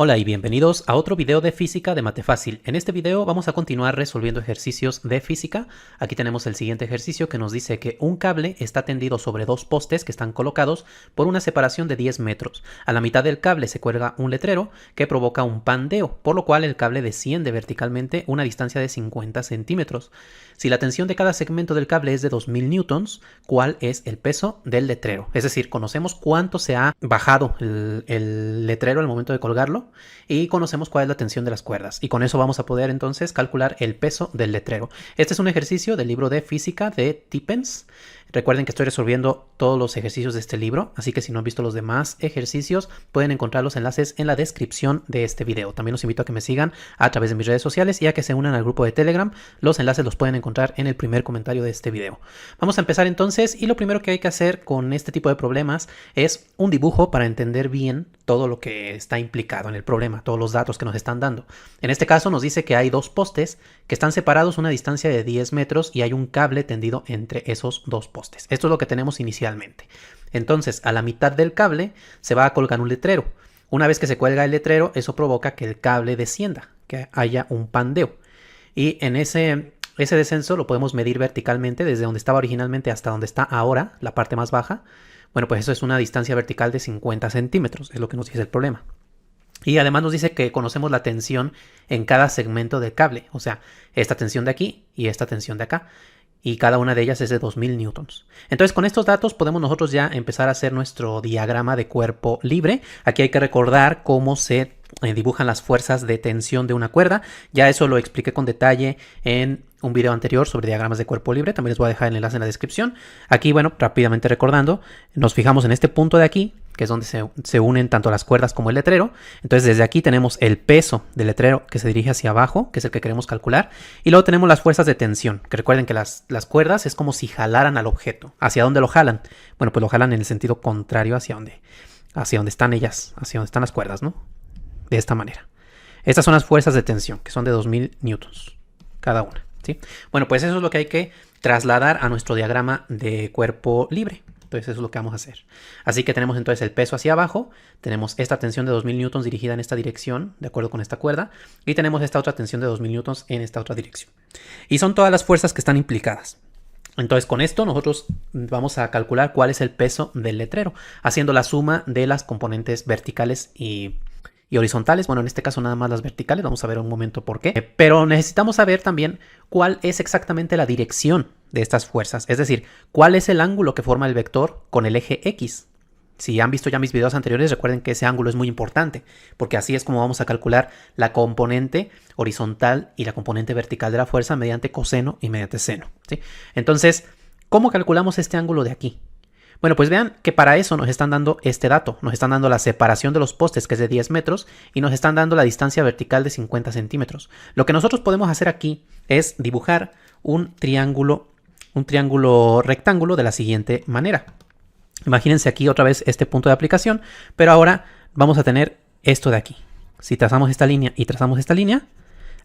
Hola y bienvenidos a otro video de física de Mate Fácil. En este video vamos a continuar resolviendo ejercicios de física. Aquí tenemos el siguiente ejercicio que nos dice que un cable está tendido sobre dos postes que están colocados por una separación de 10 metros. A la mitad del cable se cuelga un letrero que provoca un pandeo, por lo cual el cable desciende verticalmente una distancia de 50 centímetros. Si la tensión de cada segmento del cable es de 2000 newtons, ¿cuál es el peso del letrero? Es decir, conocemos cuánto se ha bajado el letrero al momento de colgarlo y conocemos cuál es la tensión de las cuerdas. Y con eso vamos a poder entonces calcular el peso del letrero. Este es un ejercicio del libro de física de Tippens. Recuerden que estoy resolviendo todos los ejercicios de este libro, así que si no han visto los demás ejercicios, pueden encontrar los enlaces en la descripción de este video. También los invito a que me sigan a través de mis redes sociales y a que se unan al grupo de Telegram. Los enlaces los pueden encontrar en el primer comentario de este video. Vamos a empezar entonces, y lo primero que hay que hacer con este tipo de problemas es un dibujo para entender bien todo lo que está implicado en el problema, todos los datos que nos están dando. En este caso nos dice que hay dos postes que están separados a una distancia de 10 metros y hay un cable tendido entre esos dos postes. Esto es lo que tenemos inicialmente. Entonces, a la mitad del cable se va a colgar un letrero. Una vez que se cuelga el letrero, eso provoca que el cable descienda, que haya un pandeo. Y en ese descenso lo podemos medir verticalmente desde donde estaba originalmente hasta donde está ahora, la parte más baja. Bueno, pues eso es una distancia vertical de 50 centímetros, es lo que nos dice el problema. Y además nos dice que conocemos la tensión en cada segmento del cable, o sea, esta tensión de aquí y esta tensión de acá. Y cada una de ellas es de 2000 newtons. Entonces, con estos datos podemos nosotros ya empezar a hacer nuestro diagrama de cuerpo libre. Aquí hay que recordar cómo se dibujan las fuerzas de tensión de una cuerda. Ya eso lo expliqué con detalle en un video anterior sobre diagramas de cuerpo libre. También les voy a dejar el enlace en la descripción. Aquí, bueno, rápidamente recordando, nos fijamos en este punto de aquí, que es donde se unen tanto las cuerdas como el letrero. Entonces desde aquí tenemos el peso del letrero que se dirige hacia abajo, que es el que queremos calcular. Y luego tenemos las fuerzas de tensión, que recuerden que las cuerdas es como si jalaran al objeto. ¿Hacia dónde lo jalan? Bueno, pues lo jalan en el sentido contrario hacia donde están ellas, hacia donde están las cuerdas, ¿no? De esta manera. Estas son las fuerzas de tensión, que son de 2000 newtons cada una, ¿sí? Bueno, pues eso es lo que hay que trasladar a nuestro diagrama de cuerpo libre. Entonces eso es lo que vamos a hacer. Así que tenemos entonces el peso hacia abajo, tenemos esta tensión de 2000 newtons dirigida en esta dirección, de acuerdo con esta cuerda, y tenemos esta otra tensión de 2000 newtons en esta otra dirección. Y son todas las fuerzas que están implicadas. Entonces con esto nosotros vamos a calcular cuál es el peso del letrero, haciendo la suma de las componentes verticales y horizontales. Bueno, en este caso nada más las verticales, vamos a ver un momento por qué. Pero necesitamos saber también cuál es exactamente la dirección de estas fuerzas, es decir, cuál es el ángulo que forma el vector con el eje X. Si han visto ya mis videos anteriores, recuerden que ese ángulo es muy importante, porque así es como vamos a calcular la componente horizontal y la componente vertical de la fuerza mediante coseno y mediante seno, ¿sí? Entonces, ¿cómo calculamos este ángulo de aquí? Bueno, pues vean que para eso nos están dando este dato. Nos están dando la separación de los postes, que es de 10 metros, y nos están dando la distancia vertical de 50 centímetros. Lo que nosotros podemos hacer aquí es dibujar un triángulo rectángulo de la siguiente manera. Imagínense aquí otra vez este punto de aplicación, pero ahora vamos a tener esto de aquí. Si trazamos esta línea y trazamos esta línea,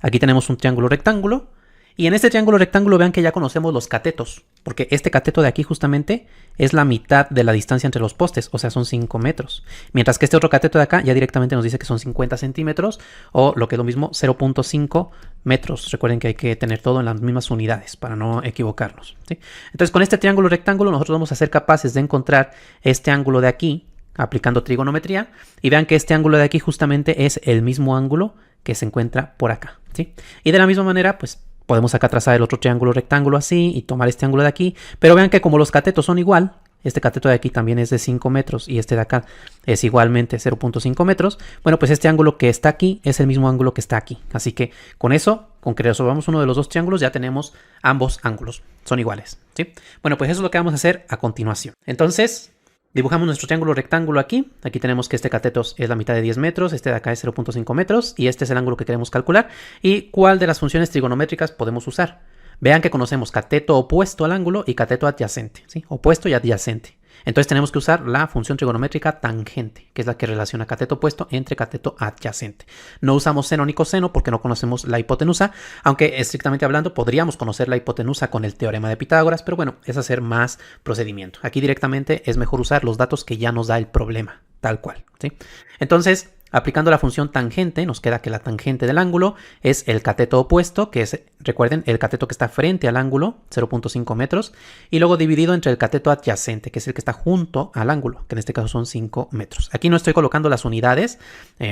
aquí tenemos un triángulo rectángulo. Y en este triángulo rectángulo vean que ya conocemos los catetos, porque este cateto de aquí justamente es la mitad de la distancia entre los postes, o sea, son 5 metros. Mientras que este otro cateto de acá ya directamente nos dice que son 50 centímetros, o lo que es lo mismo, 0.5 metros. Recuerden que hay que tener todo en las mismas unidades para no equivocarnos, ¿sí? Entonces, con este triángulo rectángulo nosotros vamos a ser capaces de encontrar este ángulo de aquí, aplicando trigonometría, y vean que este ángulo de aquí justamente es el mismo ángulo que se encuentra por acá, ¿sí? Y de la misma manera, pues, podemos acá trazar el otro triángulo rectángulo así y tomar este ángulo de aquí. Pero vean que como los catetos son igual, este cateto de aquí también es de 5 metros y este de acá es igualmente 0.5 metros. Bueno, pues este ángulo que está aquí es el mismo ángulo que está aquí. Así que con eso, con que resolvamos uno de los dos triángulos, ya tenemos ambos ángulos. Son iguales, ¿sí? Bueno, pues eso es lo que vamos a hacer a continuación. Entonces, dibujamos nuestro triángulo rectángulo aquí. Aquí tenemos que este cateto es la mitad de 10 metros, este de acá es 0.5 metros y este es el ángulo que queremos calcular. ¿Y cuál de las funciones trigonométricas podemos usar? Vean que conocemos cateto opuesto al ángulo y cateto adyacente, ¿sí? Opuesto y adyacente. Entonces tenemos que usar la función trigonométrica tangente, que es la que relaciona cateto opuesto entre cateto adyacente. No usamos seno ni coseno porque no conocemos la hipotenusa, aunque estrictamente hablando podríamos conocer la hipotenusa con el teorema de Pitágoras, pero bueno, es hacer más procedimiento. Aquí directamente es mejor usar los datos que ya nos da el problema, tal cual, ¿sí? Entonces, Aplicando la función tangente, nos queda que la tangente del ángulo es el cateto opuesto, que es, recuerden, el cateto que está frente al ángulo, 0.5 metros, y luego dividido entre el cateto adyacente, que es el que está junto al ángulo, que en este caso son 5 metros. Aquí no estoy colocando las unidades,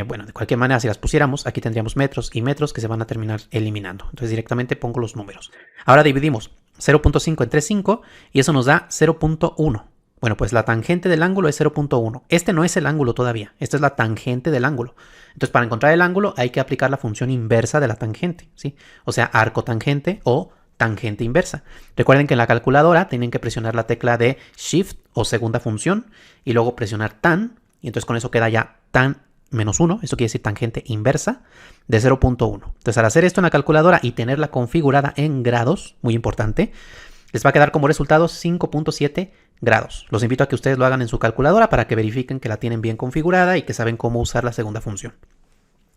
bueno, de cualquier manera, si las pusiéramos, aquí tendríamos metros y metros que se van a terminar eliminando. Entonces directamente pongo los números. Ahora dividimos 0.5 entre 5 y eso nos da 0.1. Bueno, pues la tangente del ángulo es 0.1. Este no es el ángulo todavía. Esta es la tangente del ángulo. Entonces, para encontrar el ángulo hay que aplicar la función inversa de la tangente, ¿sí? O sea, arcotangente o tangente inversa. Recuerden que en la calculadora tienen que presionar la tecla de Shift o segunda función y luego presionar tan. Y entonces con eso queda ya tan menos 1. Eso quiere decir tangente inversa de 0.1. Entonces, al hacer esto en la calculadora y tenerla configurada en grados, muy importante, les va a quedar como resultado 5.7 grados. Los invito a que ustedes lo hagan en su calculadora para que verifiquen que la tienen bien configurada y que saben cómo usar la segunda función.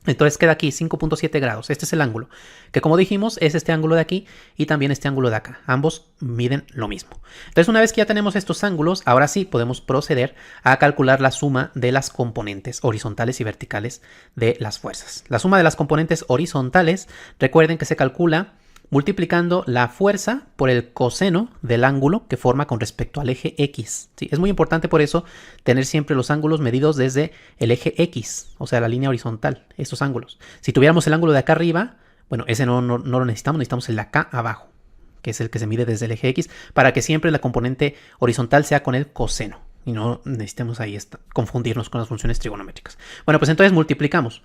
Entonces queda aquí 5.7 grados. Este es el ángulo, que como dijimos es este ángulo de aquí y también este ángulo de acá. Ambos miden lo mismo. Entonces una vez que ya tenemos estos ángulos, ahora sí podemos proceder a calcular la suma de las componentes horizontales y verticales de las fuerzas. La suma de las componentes horizontales, recuerden que se calcula multiplicando la fuerza por el coseno del ángulo que forma con respecto al eje X. ¿Sí? Es muy importante por eso tener siempre los ángulos medidos desde el eje X, o sea, la línea horizontal, estos ángulos. Si tuviéramos el ángulo de acá arriba, bueno, ese no lo necesitamos el de acá abajo, que es el que se mide desde el eje X, para que siempre la componente horizontal sea con el coseno y no necesitemos ahí confundirnos con las funciones trigonométricas. Bueno, pues entonces multiplicamos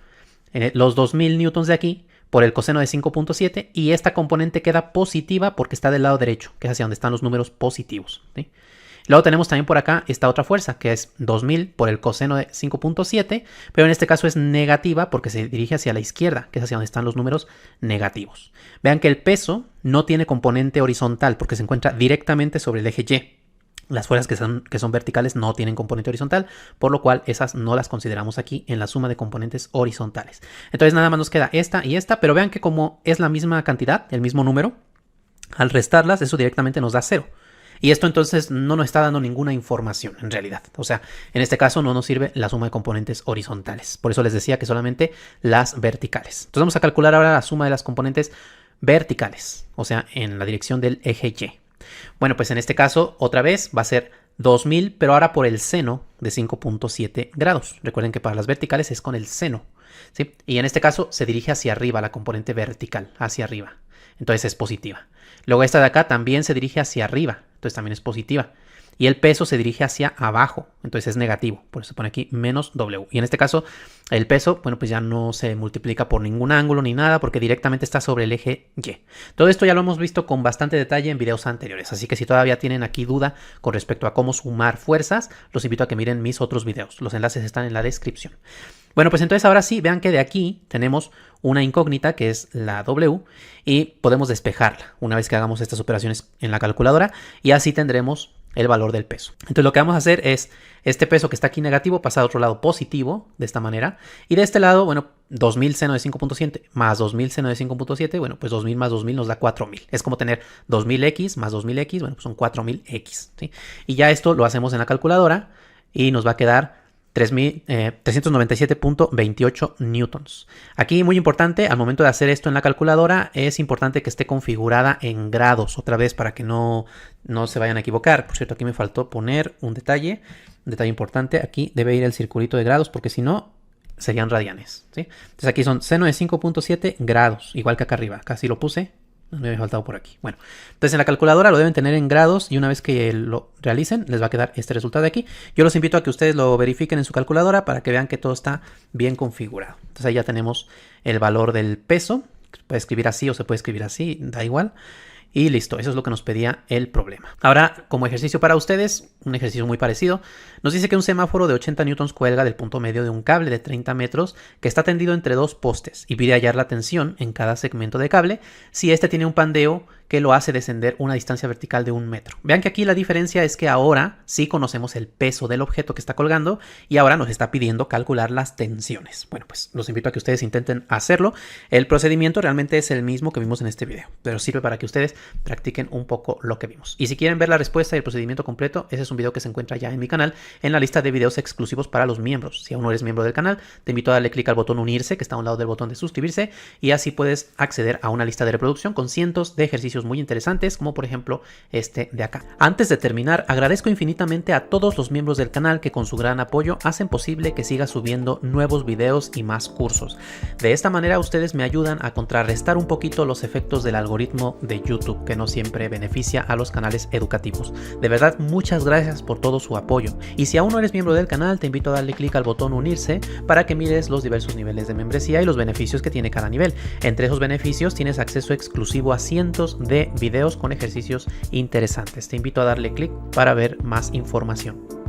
los 2000 newtons de aquí por el coseno de 5.7 y esta componente queda positiva porque está del lado derecho, que es hacia donde están los números positivos, ¿sí? Luego tenemos también por acá esta otra fuerza, que es 2000 por el coseno de 5.7, pero en este caso es negativa porque se dirige hacia la izquierda, que es hacia donde están los números negativos. Vean que el peso no tiene componente horizontal porque se encuentra directamente sobre el eje Y. Las fuerzas que son verticales no tienen componente horizontal, por lo cual esas no las consideramos aquí en la suma de componentes horizontales. Entonces nada más nos queda esta y esta, pero vean que como es la misma cantidad, el mismo número, al restarlas eso directamente nos da 0. Y esto entonces no nos está dando ninguna información en realidad. O sea, en este caso no nos sirve la suma de componentes horizontales. Por eso les decía que solamente las verticales. Entonces vamos a calcular ahora la suma de las componentes verticales, o sea, en la dirección del eje Y. Bueno, pues en este caso, otra vez, va a ser 2000, pero ahora por el seno de 5.7 grados. Recuerden que para las verticales es con el seno, ¿sí? Y en este caso se dirige hacia arriba, la componente vertical, hacia arriba. Entonces es positiva. Luego esta de acá también se dirige hacia arriba, entonces también es positiva. Y el peso se dirige hacia abajo, entonces es negativo. Por eso se pone aquí menos W. Y en este caso, el peso, bueno, pues ya no se multiplica por ningún ángulo ni nada, porque directamente está sobre el eje Y. Todo esto ya lo hemos visto con bastante detalle en videos anteriores. Así que si todavía tienen aquí duda con respecto a cómo sumar fuerzas, los invito a que miren mis otros videos. Los enlaces están en la descripción. Bueno, pues entonces ahora sí, vean que de aquí tenemos una incógnita que es la W y podemos despejarla una vez que hagamos estas operaciones en la calculadora y así tendremos el valor del peso. Entonces lo que vamos a hacer es este peso que está aquí negativo pasar a otro lado positivo de esta manera y de este lado, bueno, 2000 seno de 5.7 más 2000 seno de 5.7, bueno, pues 2000 más 2000 nos da 4000. Es como tener 2000x más 2000x, bueno, pues son 4000x, ¿sí? Y ya esto lo hacemos en la calculadora y nos va a quedar 397.28 newtons. Aquí muy importante, al momento de hacer esto en la calculadora, es importante que esté configurada en grados, otra vez para que no se vayan a equivocar. Por cierto, aquí me faltó poner un detalle importante, aquí debe ir el circulito de grados porque si no, serían radianes, ¿sí? Entonces aquí son seno de 5.7 grados, igual que acá arriba, casi lo puse. Me había faltado por aquí. Bueno, entonces en la calculadora lo deben tener en grados y una vez que lo realicen les va a quedar este resultado de aquí. Yo los invito a que ustedes lo verifiquen en su calculadora para que vean que todo está bien configurado. Entonces ahí ya tenemos el valor del peso. Se puede escribir así o se puede escribir así, da igual. Y listo, eso es lo que nos pedía el problema. Ahora, como ejercicio para ustedes, un ejercicio muy parecido, nos dice que un semáforo de 80 newtons cuelga del punto medio de un cable de 30 metros que está tendido entre dos postes y pide hallar la tensión en cada segmento de cable si este tiene un pandeo que lo hace descender una distancia vertical de 1 metro. Vean que aquí la diferencia es que ahora sí conocemos el peso del objeto que está colgando y ahora nos está pidiendo calcular las tensiones. Bueno, pues los invito a que ustedes intenten hacerlo. El procedimiento realmente es el mismo que vimos en este video, pero sirve para que ustedes practiquen un poco lo que vimos. Y si quieren ver la respuesta y el procedimiento completo, ese es un video que se encuentra ya en mi canal en la lista de videos exclusivos para los miembros. Si aún no eres miembro del canal, te invito a darle clic al botón unirse, que está a un lado del botón de suscribirse, y así puedes acceder a una lista de reproducción con cientos de ejercicios muy interesantes, como por ejemplo este de acá. Antes de terminar, agradezco infinitamente a todos los miembros del canal que con su gran apoyo hacen posible que siga subiendo nuevos videos y más cursos. De esta manera ustedes me ayudan a contrarrestar un poquito los efectos del algoritmo de YouTube, que no siempre beneficia a los canales educativos. De verdad, muchas gracias por todo su apoyo. Y si aún no eres miembro del canal, te invito a darle clic al botón unirse para que mires los diversos niveles de membresía y los beneficios que tiene cada nivel. Entre esos beneficios tienes acceso exclusivo a cientos de videos con ejercicios interesantes. Te invito a darle clic para ver más información.